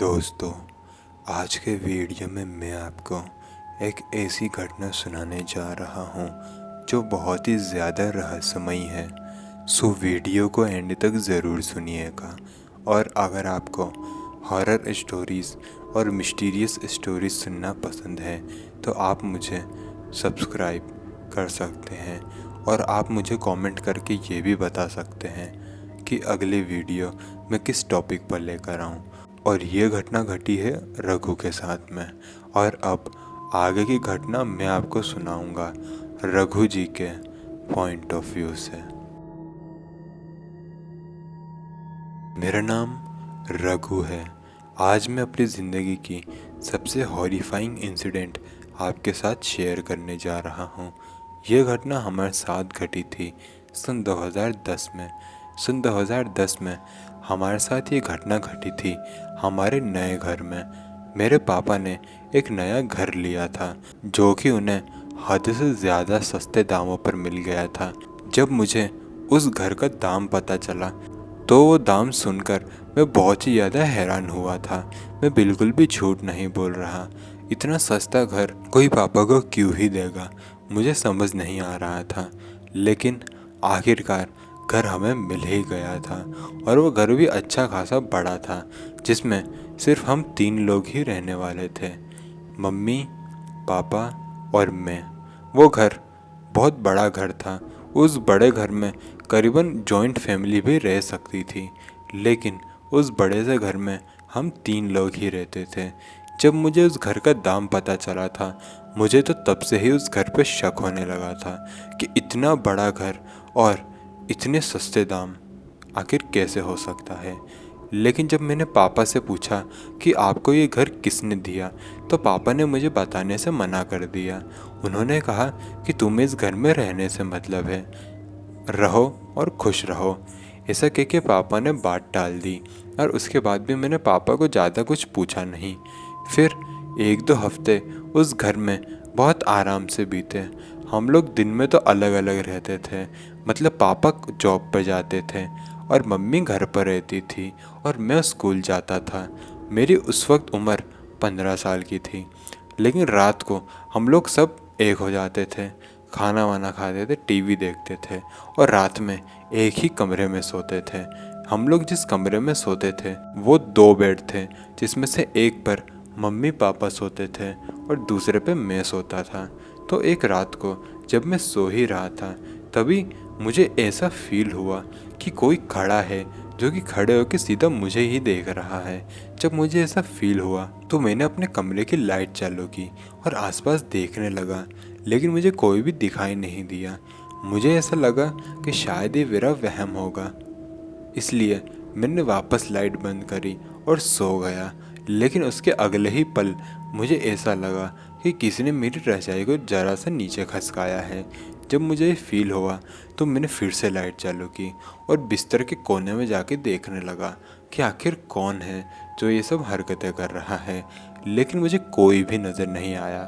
दोस्तों, आज के वीडियो में मैं आपको एक ऐसी घटना सुनाने जा रहा हूँ जो बहुत ही ज़्यादा रहस्यमयी है। सो वीडियो को एंड तक ज़रूर सुनिएगा। और अगर आपको हॉरर स्टोरीज़ और मिस्टीरियस स्टोरीज़ सुनना पसंद है तो आप मुझे सब्सक्राइब कर सकते हैं और आप मुझे कमेंट करके ये भी बता सकते हैं कि अगले वीडियो मैं किस टॉपिक पर लेकर आऊँ। और ये घटना घटी है रघु के साथ में। और अब आगे की घटना मैं आपको सुनाऊंगा रघु जी के पॉइंट ऑफ व्यू से। मेरा नाम रघु है। आज मैं अपनी ज़िंदगी की सबसे हॉरिफाइंग इंसिडेंट आपके साथ शेयर करने जा रहा हूँ। ये घटना हमारे साथ घटी थी सन 2010 में। सन 2010 में हमारे साथ ये घटना घटी थी हमारे नए घर में। मेरे पापा ने एक नया घर लिया था जो कि उन्हें हद से ज़्यादा सस्ते दामों पर मिल गया था। जब मुझे उस घर का दाम पता चला तो वो दाम सुनकर मैं बहुत ही ज़्यादा हैरान हुआ था। मैं बिल्कुल भी झूठ नहीं बोल रहा। इतना सस्ता घर कोई पापा को क्यों ही देगा, मुझे समझ नहीं आ रहा था। लेकिन आखिरकार घर हमें मिल ही गया था और वो घर भी अच्छा खासा बड़ा था जिसमें सिर्फ हम 3 लोग ही रहने वाले थे, मम्मी, पापा और मैं। वो घर बहुत बड़ा घर था। उस बड़े घर में करीबन जॉइंट फैमिली भी रह सकती थी, लेकिन उस बड़े से घर में हम 3 लोग ही रहते थे। जब मुझे उस घर का दाम पता चला था मुझे तो तब से ही उस घर पे शक होने लगा था कि इतना बड़ा घर और इतने सस्ते दाम आखिर कैसे हो सकता है। लेकिन जब मैंने पापा से पूछा कि आपको ये घर किसने दिया तो पापा ने मुझे बताने से मना कर दिया। उन्होंने कहा कि तुम्हें इस घर में रहने से मतलब है, रहो और खुश रहो। ऐसा कह के पापा ने बात टाल दी और उसके बाद भी मैंने पापा को ज़्यादा कुछ पूछा नहीं। फिर 1-2 हफ्ते उस घर में बहुत आराम से बीते। हम लोग दिन में तो अलग अलग रहते थे, मतलब पापा जॉब पर जाते थे और मम्मी घर पर रहती थी और मैं स्कूल जाता था। मेरी उस वक्त उम्र 15 साल की थी। लेकिन रात को हम लोग सब एक हो जाते थे, खाना वाना खाते थे, टीवी देखते थे और रात में एक ही कमरे में सोते थे। हम लोग जिस कमरे में सोते थे वो 2 बेड थे, जिसमें से एक पर मम्मी पापा सोते थे और दूसरे पे मैं सोता था। तो एक रात को जब मैं सो ही रहा था तभी मुझे ऐसा फील हुआ कि कोई खड़ा है जो कि खड़े होकर सीधा मुझे ही देख रहा है। जब मुझे ऐसा फील हुआ तो मैंने अपने कमरे की लाइट चालू की और आसपास देखने लगा, लेकिन मुझे कोई भी दिखाई नहीं दिया। मुझे ऐसा लगा कि शायद ये मेरा वहम होगा, इसलिए मैंने वापस लाइट बंद करी और सो गया। लेकिन उसके अगले ही पल मुझे ऐसा लगा कि किसी ने मेरी रजाई को ज़रा सा नीचे खसकाया है। जब मुझे ये फील हुआ तो मैंने फिर से लाइट चालू की और बिस्तर के कोने में जाके देखने लगा कि आखिर कौन है जो ये सब हरकतें कर रहा है। लेकिन मुझे कोई भी नज़र नहीं आया।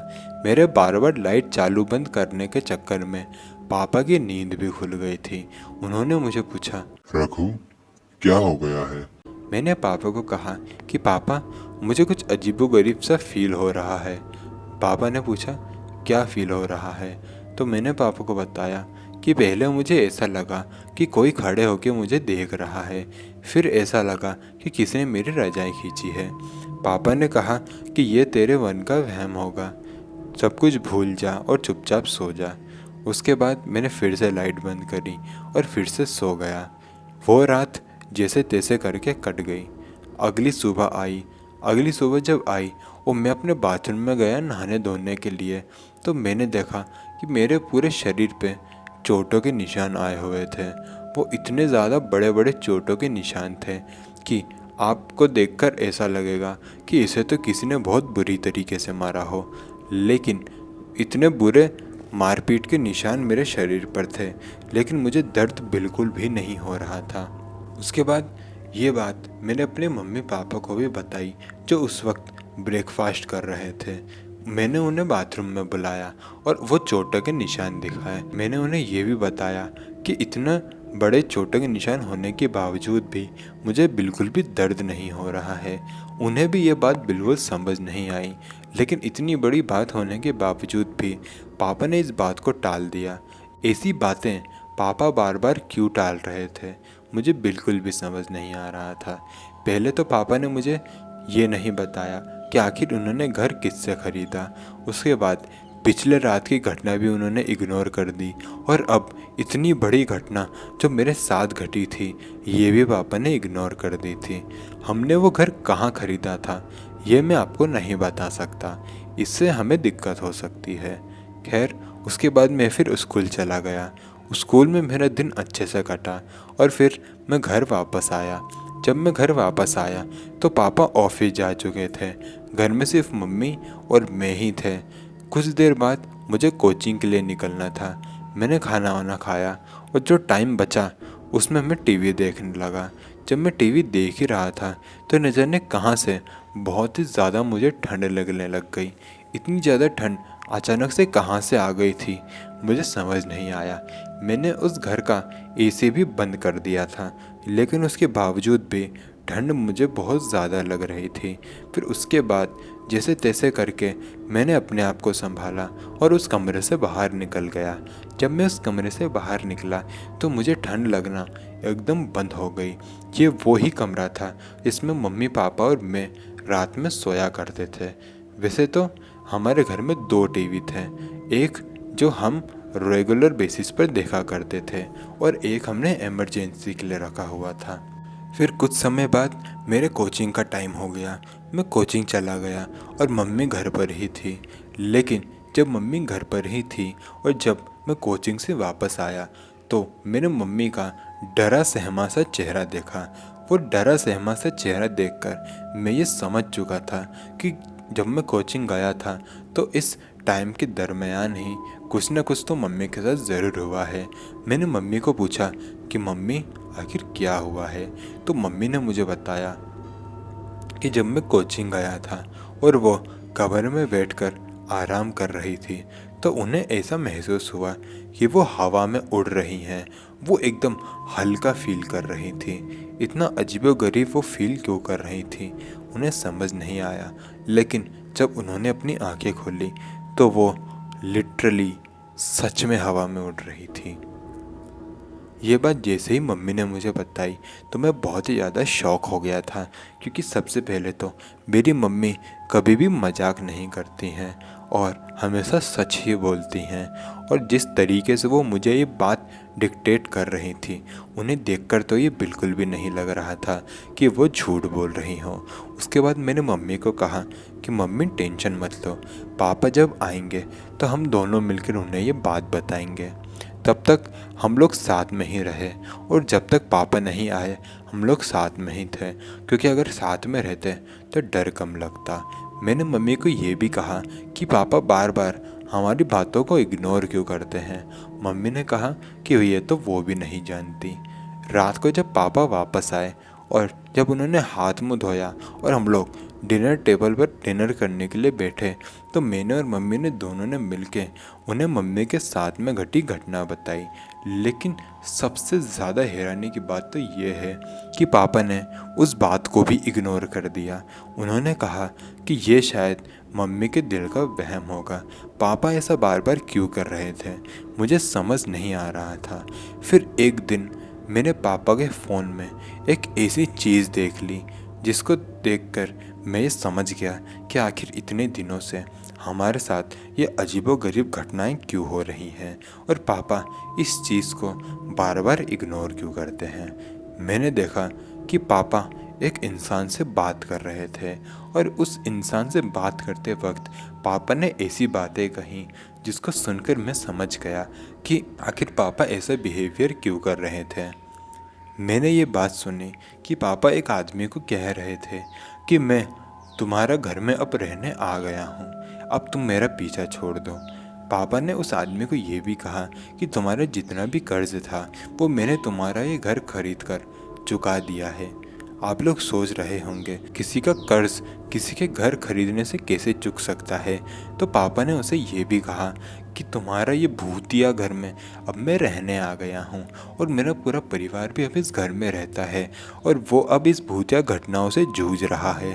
मेरे बार बार लाइट चालू बंद करने के चक्कर में पापा की नींद भी खुल गई थी। उन्होंने मुझे पूछा, रघु, क्या हो गया है? मैंने पापा को कहा कि पापा मुझे कुछ अजीबोगरीब सा फील हो रहा है। पापा ने पूछा क्या फील हो रहा है, तो मैंने पापा को बताया कि पहले मुझे ऐसा लगा कि कोई खड़े होकर मुझे देख रहा है, फिर ऐसा लगा कि किसी ने मेरी रजाई खींची है। पापा ने कहा कि ये तेरे मन का वहम होगा, सब कुछ भूल जा और चुपचाप सो जा। उसके बाद मैंने फिर से लाइट बंद करी और फिर से सो गया। वो रात जैसे तैसे करके कट गई। अगली सुबह जब आई और मैं अपने बाथरूम में गया नहाने धोने के लिए तो मैंने देखा कि मेरे पूरे शरीर पे चोटों के निशान आए हुए थे। वो इतने ज़्यादा बड़े बड़े चोटों के निशान थे कि आपको देखकर ऐसा लगेगा कि इसे तो किसी ने बहुत बुरी तरीके से मारा हो। लेकिन इतने बुरे मारपीट के निशान मेरे शरीर पर थे, लेकिन मुझे दर्द बिल्कुल भी नहीं हो रहा था। उसके बाद ये बात मैंने अपने मम्मी पापा को भी बताई जो उस वक्त ब्रेकफास्ट कर रहे थे। मैंने उन्हें बाथरूम में बुलाया और वो चोटों के निशान दिखाए। मैंने उन्हें ये भी बताया कि इतना बड़े चोटों के निशान होने के बावजूद भी मुझे बिल्कुल भी दर्द नहीं हो रहा है। उन्हें भी ये बात बिल्कुल समझ नहीं आई, लेकिन इतनी बड़ी बात होने के बावजूद भी पापा ने इस बात को टाल दिया। ऐसी बातें पापा बार बार क्यों टाल रहे थे, मुझे बिल्कुल भी समझ नहीं आ रहा था। पहले तो पापा ने मुझे ये नहीं बताया कि आखिर उन्होंने घर किससे ख़रीदा। उसके बाद पिछले रात की घटना भी उन्होंने इग्नोर कर दी, और अब इतनी बड़ी घटना जो मेरे साथ घटी थी ये भी पापा ने इग्नोर कर दी थी। हमने वो घर कहाँ ख़रीदा था ये मैं आपको नहीं बता सकता, इससे हमें दिक्कत हो सकती है। खैर, उसके बाद मैं फिर स्कूल चला गया। स्कूल में मेरा दिन अच्छे से कटा और फिर मैं घर वापस आया। जब मैं घर वापस आया तो पापा ऑफिस जा चुके थे। घर में सिर्फ मम्मी और मैं ही थे। कुछ देर बाद मुझे कोचिंग के लिए निकलना था। मैंने खाना वाना खाया और जो टाइम बचा उसमें मैं टीवी देखने लगा। जब मैं टीवी देख ही रहा था तो न जाने कहाँ से बहुत ही ज़्यादा मुझे ठंड लगने लग गई। इतनी ज़्यादा ठंड अचानक से कहाँ से आ गई थी मुझे समझ नहीं आया। मैंने उस घर का एसी भी बंद कर दिया था, लेकिन उसके बावजूद भी ठंड मुझे बहुत ज़्यादा लग रही थी। फिर उसके बाद जैसे तैसे करके मैंने अपने आप को संभाला और उस कमरे से बाहर निकल गया। जब मैं उस कमरे से बाहर निकला तो मुझे ठंड लगना एकदम बंद हो गई। ये वो ही कमरा था जिसमें मम्मी पापा और मैं रात में सोया करते थे। वैसे तो हमारे घर में 2 टीवी थे, एक जो हम रेगुलर बेसिस पर देखा करते थे और एक हमने इमरजेंसी के लिए रखा हुआ था। फिर कुछ समय बाद मेरे कोचिंग का टाइम हो गया। मैं कोचिंग चला गया और मम्मी घर पर ही थी। लेकिन जब मम्मी घर पर ही थी और जब मैं कोचिंग से वापस आया तो मैंने मम्मी का डरा सहमा सा चेहरा देखा। वो डरा सहमा सा चेहरा देखकर मैं ये समझ चुका था कि जब मैं कोचिंग गया था तो इस टाइम के दरमियान ही कुछ न कुछ तो मम्मी के साथ ज़रूर हुआ है। मैंने मम्मी को पूछा कि मम्मी आखिर क्या हुआ है, तो मम्मी ने मुझे बताया कि जब मैं कोचिंग गया था और वो कमरे में बैठकर आराम कर रही थी तो उन्हें ऐसा महसूस हुआ कि वो हवा में उड़ रही हैं। वो एकदम हल्का फील कर रही थी। इतना अजीबोगरीब वो फील क्यों कर रही थी उन्हें समझ नहीं आया, लेकिन जब उन्होंने अपनी आंखें खोली तो वो लिटरली सच में हवा में उड़ रही थी। ये बात जैसे ही मम्मी ने मुझे बताई तो मैं बहुत ही ज़्यादा शॉक हो गया था, क्योंकि सबसे पहले तो मेरी मम्मी कभी भी मजाक नहीं करती हैं और हमेशा सच ही बोलती हैं। और जिस तरीके से वो मुझे ये बात डिक्टेट कर रही थी उन्हें देखकर तो ये बिल्कुल भी नहीं लग रहा था कि वो झूठ बोल रही हो। उसके बाद मैंने मम्मी को कहा कि मम्मी टेंशन मत लो, पापा जब आएंगे तो हम दोनों मिलकर उन्हें ये बात बताएंगे। तब तक हम लोग साथ में ही रहे और जब तक पापा नहीं आए हम लोग साथ में ही थे, क्योंकि अगर साथ में रहते तो डर कम लगता। मैंने मम्मी को ये भी कहा कि पापा बार बार हमारी बातों को इग्नोर क्यों करते हैं। मम्मी ने कहा कि ये तो वो भी नहीं जानती। रात को जब पापा वापस आए और जब उन्होंने हाथ मुँह धोया और हम लोग डिनर टेबल पर डिनर करने के लिए बैठे तो मैंने और मम्मी ने दोनों ने मिलके उन्हें मम्मी के साथ में घटी घटना बताई। लेकिन सबसे ज़्यादा हैरानी की बात तो ये है कि पापा ने उस बात को भी इग्नोर कर दिया। उन्होंने कहा कि ये शायद मम्मी के दिल का वहम होगा। पापा ऐसा बार बार क्यों कर रहे थे मुझे समझ नहीं आ रहा था। फिर एक दिन मैंने पापा के फ़ोन में एक ऐसी चीज़ देख ली जिसको देखकर मैं ये समझ गया कि आखिर इतने दिनों से हमारे साथ ये अजीबोगरीब घटनाएं क्यों हो रही हैं और पापा इस चीज़ को बार बार इग्नोर क्यों करते हैं। मैंने देखा कि पापा एक इंसान से बात कर रहे थे और उस इंसान से बात करते वक्त पापा ने ऐसी बातें कही जिसको सुनकर मैं समझ गया कि आखिर पापा ऐसा बिहेवियर क्यों कर रहे थे। मैंने ये बात सुनी कि पापा एक आदमी को कह रहे थे कि मैं तुम्हारा घर में अब रहने आ गया हूँ, अब तुम मेरा पीछा छोड़ दो। पापा ने उस आदमी को ये भी कहा कि तुम्हारा जितना भी कर्ज था वो मैंने तुम्हारा ये घर खरीद कर चुका दिया है, आप लोग सोच रहे होंगे किसी का कर्ज किसी के घर खरीदने से कैसे चुक सकता है। तो पापा ने उसे ये भी कहा कि तुम्हारा ये भूतिया घर में अब मैं रहने आ गया हूँ और मेरा पूरा परिवार भी अब इस घर में रहता है और वो अब इस भूतिया घटनाओं से जूझ रहा है।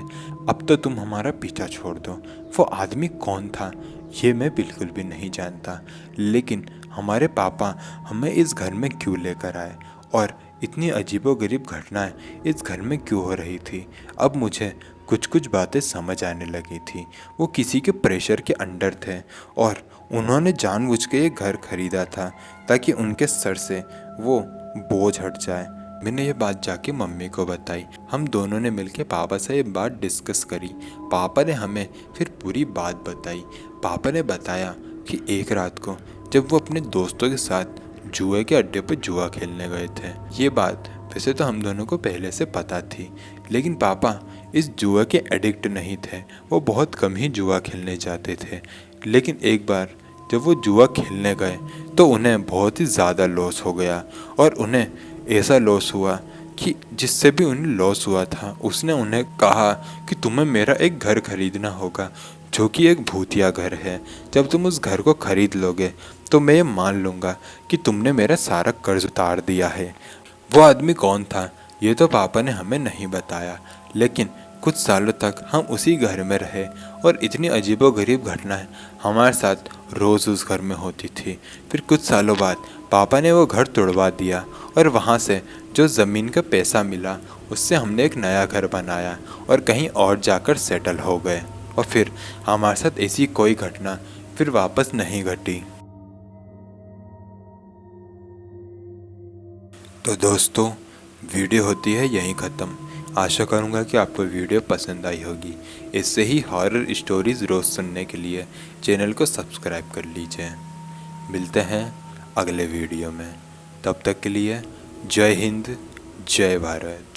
अब तो तुम हमारा पीछा छोड़ दो। वो आदमी कौन था ये मैं बिल्कुल भी नहीं जानता, लेकिन हमारे पापा हमें इस घर में क्यों लेकर आए और इतनी अजीबोगरीब घटनाएं इस घर में क्यों हो रही थी। अब मुझे कुछ कुछ बातें समझ आने लगी थी। वो किसी के प्रेशर के अंडर थे और उन्होंने जानबूझ के ये घर खरीदा था ताकि उनके सर से वो बोझ हट जाए। मैंने ये बात जाके मम्मी को बताई। हम दोनों ने मिलके पापा से ये बात डिस्कस करी। पापा ने हमें फिर पूरी बात बताई। पापा ने बताया कि एक रात को जब वो अपने दोस्तों के साथ जुए के अड्डे पर जुआ खेलने गए थे। ये बात वैसे तो हम दोनों को पहले से पता थी, लेकिन पापा इस जुआ के एडिक्ट नहीं थे। वो बहुत कम ही जुआ खेलने जाते थे, लेकिन एक बार जब वो जुआ खेलने गए तो उन्हें बहुत ही ज़्यादा लॉस हो गया और उन्हें ऐसा लॉस हुआ कि जिससे भी उन्हें लॉस हुआ था उसने उन्हें कहा कि तुम्हें मेरा एक घर खरीदना होगा जो कि एक भूतिया घर है। जब तुम उस घर को खरीद लोगे तो मैं ये मान लूँगा कि तुमने मेरा सारा कर्ज उतार दिया है। वो आदमी कौन था ये तो पापा ने हमें नहीं बताया, लेकिन कुछ सालों तक हम उसी घर में रहे और इतनी अजीबोगरीब घटनाएं हमारे साथ रोज़ उस घर में होती थी। फिर कुछ सालों बाद पापा ने वो घर तोड़वा दिया और वहाँ से जो ज़मीन का पैसा मिला उससे हमने एक नया घर बनाया और कहीं और जाकर सेटल हो गए। और फिर हमारे साथ ऐसी कोई घटना फिर वापस नहीं घटी। तो दोस्तों, वीडियो होती है यहीं ख़त्म। आशा करूँगा कि आपको वीडियो पसंद आई होगी। इससे ही हॉरर स्टोरीज़ रोज़ सुनने के लिए चैनल को सब्सक्राइब कर लीजिए। मिलते हैं अगले वीडियो में, तब तक के लिए जय हिंद, जय भारत।